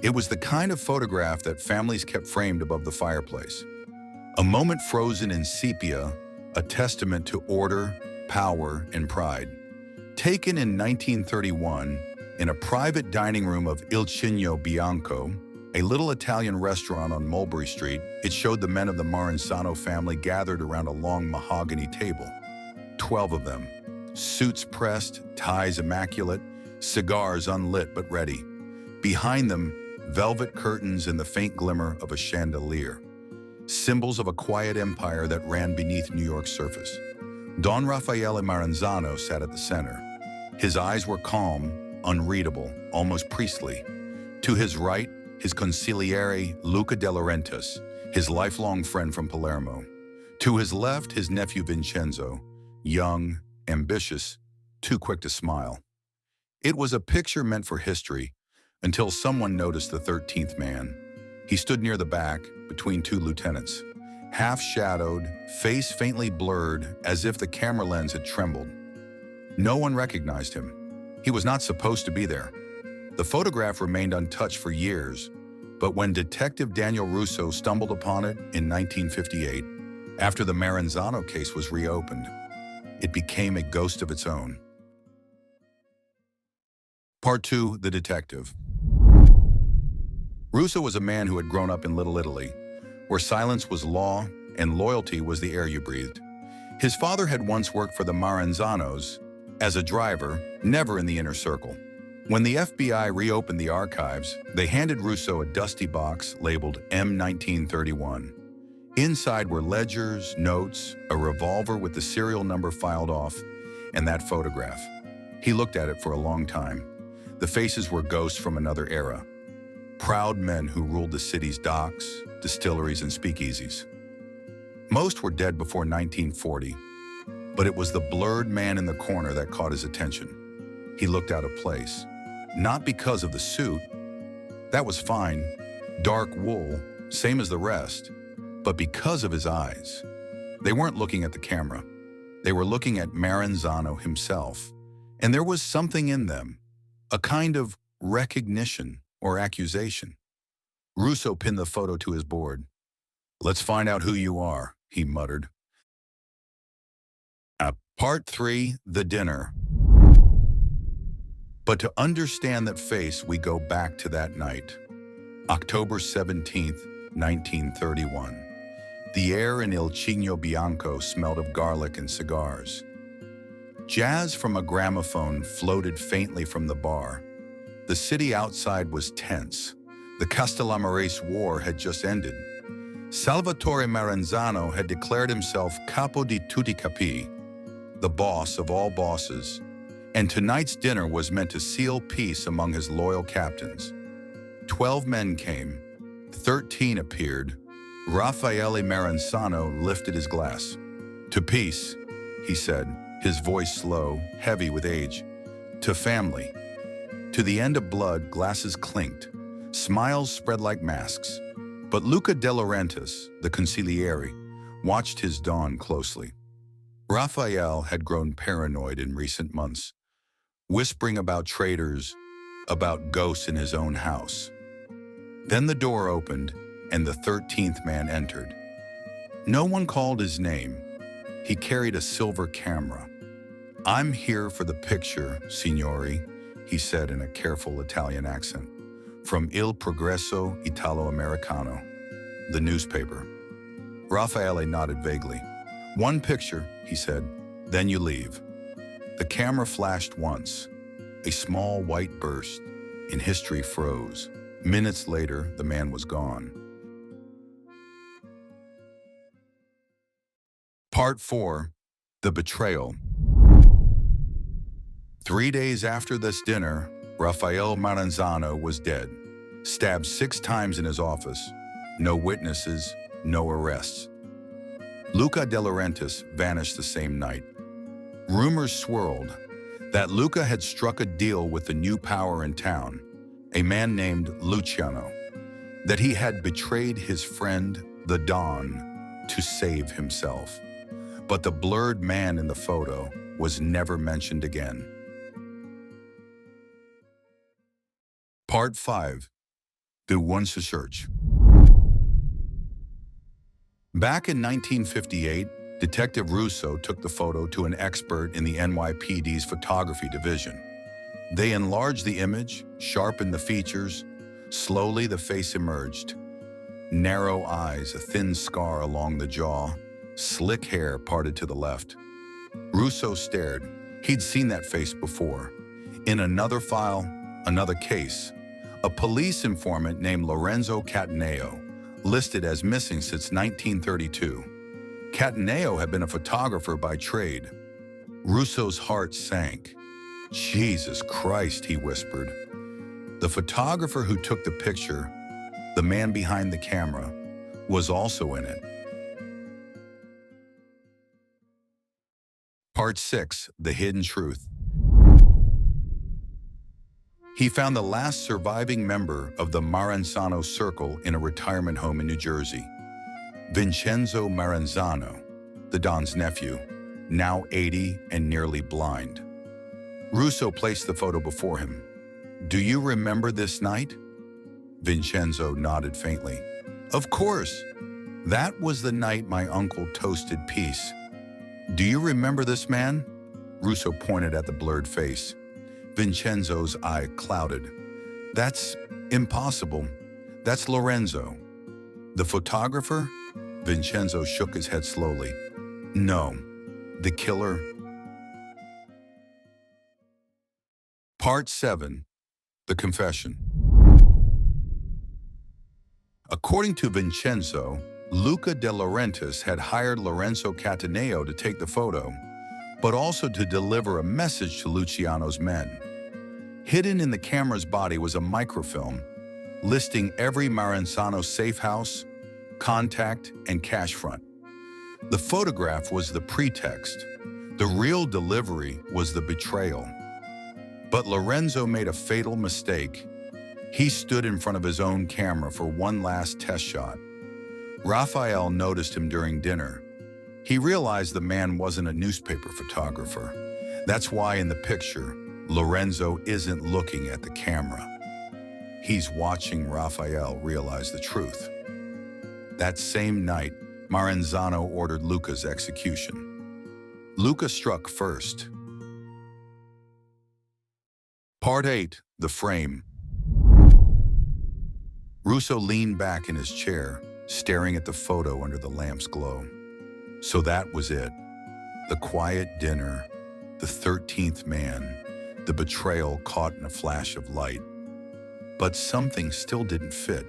It was the kind of photograph that families kept framed above the fireplace. A moment frozen in sepia, a testament to order, power, and pride. Taken in 1931, in a private dining room of Il Cigno Bianco, a little Italian restaurant on Mulberry Street, it showed the men of the Maranzano family gathered around a long mahogany table. 12 of them, suits pressed, ties immaculate, cigars unlit but ready. Behind them, velvet curtains and the faint glimmer of a chandelier. Symbols of a quiet empire that ran beneath New York's surface. Don Raffaele Maranzano sat at the center. His eyes were calm, unreadable, almost priestly. To his right, his consigliere Luca De Laurentiis, his lifelong friend from Palermo. To his left, his nephew Vincenzo, young, ambitious, too quick to smile. It was a picture meant for history until someone noticed the 13th man. He stood near the back, between two lieutenants, half-shadowed, face faintly blurred, as if the camera lens had trembled. No one recognized him. He was not supposed to be there. The photograph remained untouched for years, but when Detective Daniel Russo stumbled upon it in 1958, after the Maranzano case was reopened, it became a ghost of its own. Part 2, The Detective. Russo was a man who had grown up in Little Italy, where silence was law and loyalty was the air you breathed. His father had once worked for the Maranzanos as a driver, never in the inner circle. When the FBI reopened the archives, they handed Russo a dusty box labeled M1931. Inside were ledgers, notes, a revolver with the serial number filed off, and that photograph. He looked at it for a long time. The faces were ghosts from another era. Proud men who ruled the city's docks, distilleries, and speakeasies. Most were dead before 1940, but it was the blurred man in the corner that caught his attention. He looked out of place, not because of the suit. That was fine, dark wool, same as the rest, but because of his eyes. They weren't looking at the camera. They were looking at Maranzano himself, and there was something in them, a kind of recognition or accusation. Russo pinned the photo to his board. "Let's find out who you are," he muttered. Part 3, The Dinner. But to understand that face, we go back to that night. October 17th, 1931. The air in Il Cigno Bianco smelled of garlic and cigars. Jazz from a gramophone floated faintly from the bar. The city outside was tense. The Castellamarese War had just ended. Salvatore Maranzano had declared himself capo di tutti capi, the boss of all bosses, and tonight's dinner was meant to seal peace among his loyal captains. 12 men came. 13 appeared. Raffaele Maranzano lifted his glass. "To peace," he said, his voice slow, heavy with age. "To family." To the end of blood, glasses clinked. Smiles spread like masks. But Luca De Laurentiis, the consigliere, watched his dawn closely. Raphael had grown paranoid in recent months, whispering about traitors, about ghosts in his own house. Then the door opened, and the 13th man entered. No one called his name. He carried a silver camera. "I'm here for the picture, signori," he said in a careful Italian accent. "From Il Progresso Italo-Americano, the newspaper." Raffaele nodded vaguely. "One picture," he said, "then you leave." The camera flashed once. A small white burst, and history froze. Minutes later, the man was gone. Part 4, The Betrayal. 3 days after this dinner, Raffaele Maranzano was dead, stabbed 6 times in his office. No witnesses, no arrests. Luca De Laurentiis vanished the same night. Rumors swirled that Luca had struck a deal with the new power in town, a man named Luciano, that he had betrayed his friend, the Don, to save himself. But the blurred man in the photo was never mentioned again. Part 5, The ones to search. Back in 1958, Detective Russo took the photo to an expert in the NYPD's photography division. They enlarged the image, sharpened the features. Slowly, the face emerged. Narrow eyes, a thin scar along the jaw, slick hair parted to the left. Russo stared. He'd seen that face before. In another file, another case, a police informant named Lorenzo Cattaneo, listed as missing since 1932. Cattaneo had been a photographer by trade. Russo's heart sank. "Jesus Christ," he whispered. The photographer who took the picture, the man behind the camera, was also in it. Part 6, The Hidden Truth. He found the last surviving member of the Maranzano circle in a retirement home in New Jersey. Vincenzo Maranzano, the Don's nephew, now 80 and nearly blind. Russo placed the photo before him. "Do you remember this night?" Vincenzo nodded faintly. "Of course. That was the night my uncle toasted peace." "Do you remember this man?" Russo pointed at the blurred face. Vincenzo's eye clouded. "That's impossible. That's Lorenzo." "The photographer?" Vincenzo shook his head slowly. "No. The killer." Part 7. The Confession. According to Vincenzo, Luca De Laurentiis had hired Lorenzo Cattaneo to take the photo, but also to deliver a message to Luciano's men. Hidden in the camera's body was a microfilm listing every Maranzano safe house, contact, and cash front. The photograph was the pretext. The real delivery was the betrayal. But Lorenzo made a fatal mistake. He stood in front of his own camera for one last test shot. Raphael noticed him during dinner. He realized the man wasn't a newspaper photographer. That's why in the picture, Lorenzo isn't looking at the camera. He's watching Raphael realize the truth. That same night, Maranzano ordered Luca's execution. Luca struck first. Part 8. The Frame. Russo leaned back in his chair, staring at the photo under the lamp's glow. So that was it. The quiet dinner, the 13th man, the betrayal caught in a flash of light. But something still didn't fit.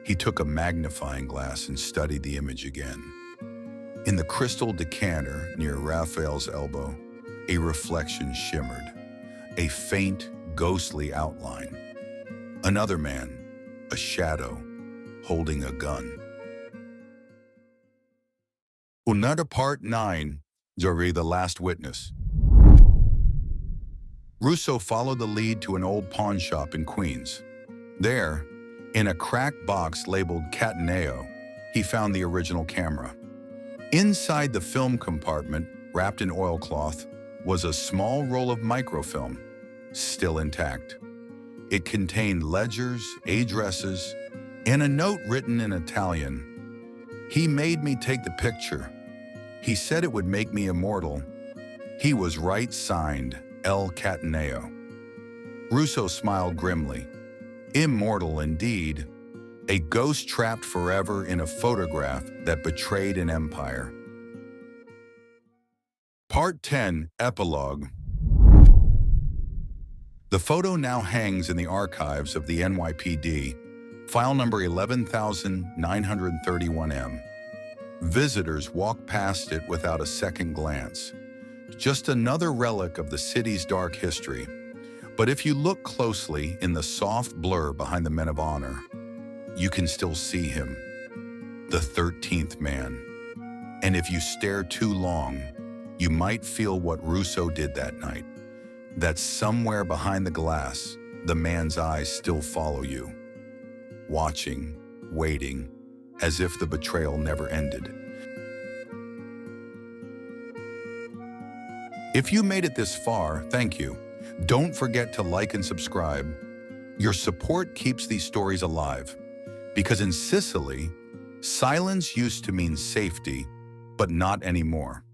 He took a magnifying glass and studied the image again. In the crystal decanter near Raphael's elbow, a reflection shimmered, a faint, ghostly outline. Another man, a shadow, holding a gun. Another Part 9, Jury the Last Witness. Russo followed the lead to an old pawn shop in Queens. There, in a cracked box labeled Cattaneo, he found the original camera. Inside the film compartment, wrapped in oilcloth, was a small roll of microfilm, still intact. It contained ledgers, addresses, and a note written in Italian. "He made me take the picture. He said it would make me immortal." He was right, signed, L. Cattaneo. Russo smiled grimly. Immortal indeed. A ghost trapped forever in a photograph that betrayed an empire. Part 10. Epilogue. The photo now hangs in the archives of the NYPD, file number 11931M. Visitors walk past it without a second glance. Just another relic of the city's dark history. But if you look closely in the soft blur behind the men of honor, you can still see him, the 13th man. And if you stare too long, you might feel what Russo did that night. That somewhere behind the glass, the man's eyes still follow you, watching, waiting, as if the betrayal never ended. If you made it this far, thank you. Don't forget to like and subscribe. Your support keeps these stories alive, because in Sicily, silence used to mean safety, but not anymore.